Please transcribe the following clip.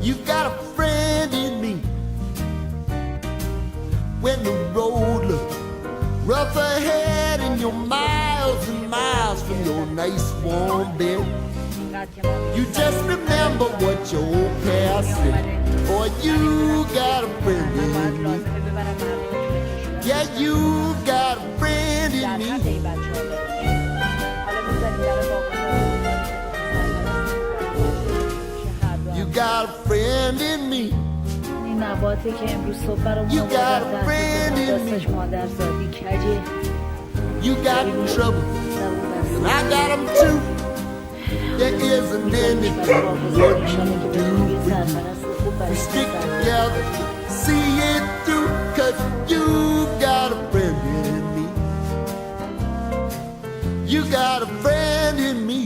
You got a friend in me. When the road looks rough ahead and you're miles and miles from your nice warm bed, you just remember what your old past said. Boy, you got a friend in me. Yeah, you got a friend in me. You got a friend in me. این نباته که امروز صبح برای You got a friend in me. دستش مادر زادی کجه You got trouble, and I got them too. There isn't anything what you do for you. We stick together, see it through, 'cause you got a friend in me. You got a friend in me.